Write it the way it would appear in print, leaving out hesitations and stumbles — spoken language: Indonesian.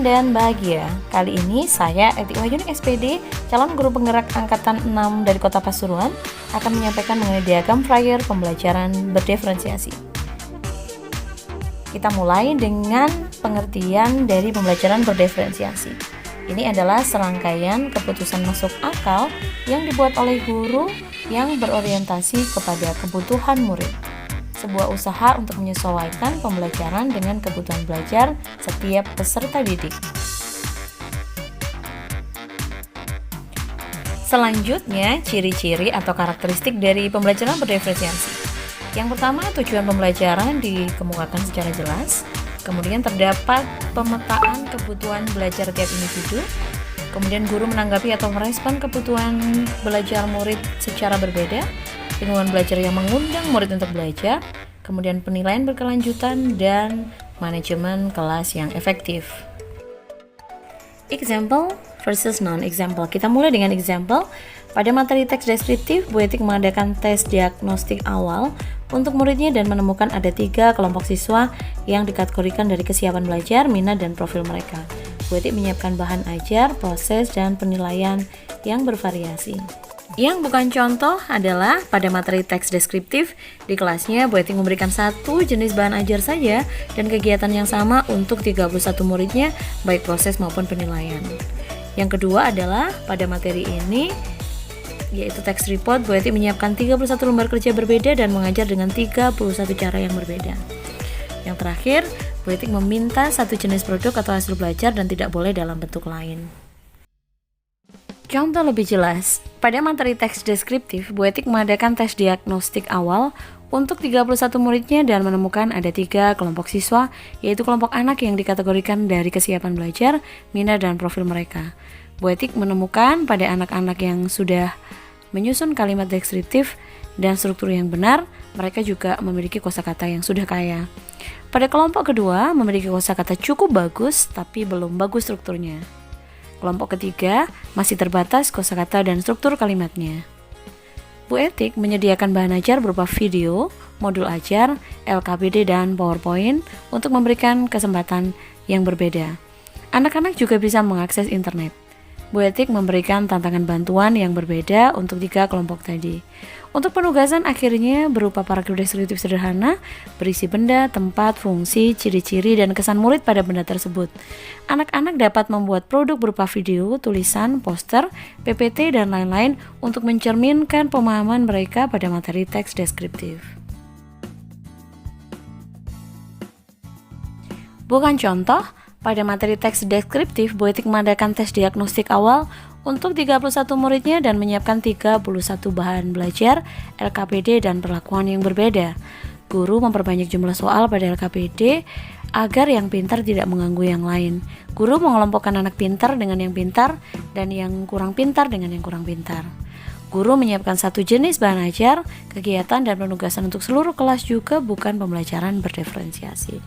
Salam dan bahagia. Kali ini saya, Eti Wahyuni SPD, calon guru penggerak angkatan 6 dari Kota Pasuruan, akan menyampaikan mengenai diagram Fryer pembelajaran berdiferensiasi. Kita mulai dengan pengertian dari pembelajaran berdiferensiasi. Ini adalah serangkaian keputusan masuk akal yang dibuat oleh guru yang berorientasi kepada kebutuhan murid. Sebuah usaha untuk menyesuaikan pembelajaran dengan kebutuhan belajar setiap peserta didik. Selanjutnya, ciri-ciri atau karakteristik dari pembelajaran berdiferensiasi. Yang pertama, tujuan pembelajaran dikemukakan secara jelas. Kemudian terdapat pemetaan kebutuhan belajar tiap individu. Kemudian guru menanggapi atau merespon kebutuhan belajar murid secara berbeda. Lingkungan belajar yang mengundang murid untuk belajar, kemudian penilaian berkelanjutan, dan manajemen kelas yang efektif. Example versus non-example. Kita mulai dengan example. Pada materi teks deskriptif, Bu Etik mengadakan tes diagnostik awal untuk muridnya dan menemukan ada 3 kelompok siswa yang dikategorikan dari kesiapan belajar, minat, dan profil mereka. Bu Etik menyiapkan bahan ajar, proses, dan penilaian yang bervariasi. Yang bukan contoh adalah pada materi teks deskriptif di kelasnya Bu Etik memberikan 1 jenis bahan ajar saja dan kegiatan yang sama untuk 31 muridnya, baik proses maupun penilaian. Yang kedua adalah pada materi ini yaitu teks report, Bu Etik menyiapkan 31 lembar kerja berbeda dan mengajar dengan 31 cara yang berbeda. Yang terakhir, Bu Etik meminta 1 jenis produk atau hasil belajar dan tidak boleh dalam bentuk lain. Contoh lebih jelas, pada materi teks deskriptif, Bu Etik mengadakan tes diagnostik awal untuk 31 muridnya dan menemukan ada 3 kelompok siswa, yaitu kelompok anak yang dikategorikan dari kesiapan belajar, minat, dan profil mereka. Bu Etik menemukan pada anak-anak yang sudah menyusun kalimat deskriptif dan struktur yang benar, mereka juga memiliki kosakata yang sudah kaya. Pada kelompok kedua, memiliki kosakata cukup bagus, tapi belum bagus strukturnya. Kelompok ketiga masih terbatas kosakata dan struktur kalimatnya. Bu Etik menyediakan bahan ajar berupa video, modul ajar, LKPD, dan PowerPoint untuk memberikan kesempatan yang berbeda. Anak-anak juga bisa mengakses internet. Bu Etik memberikan tantangan bantuan yang berbeda untuk 3 kelompok tadi. Untuk penugasan akhirnya berupa paragraf deskriptif sederhana, berisi benda, tempat, fungsi, ciri-ciri, dan kesan murid pada benda tersebut. Anak-anak dapat membuat produk berupa video, tulisan, poster, PPT, dan lain-lain untuk mencerminkan pemahaman mereka pada materi teks deskriptif. Bukan contoh, pada materi teks deskriptif, Bu Etik mengadakan tes diagnostik awal untuk 31 muridnya dan menyiapkan 31 bahan belajar, LKPD, dan perlakuan yang berbeda. Guru memperbanyak jumlah soal pada LKPD agar yang pintar tidak mengganggu yang lain. Guru mengelompokkan anak pintar dengan yang pintar dan yang kurang pintar dengan yang kurang pintar. Guru menyiapkan 1 jenis bahan ajar, kegiatan, dan penugasan untuk seluruh kelas juga bukan pembelajaran berdiferensiasi.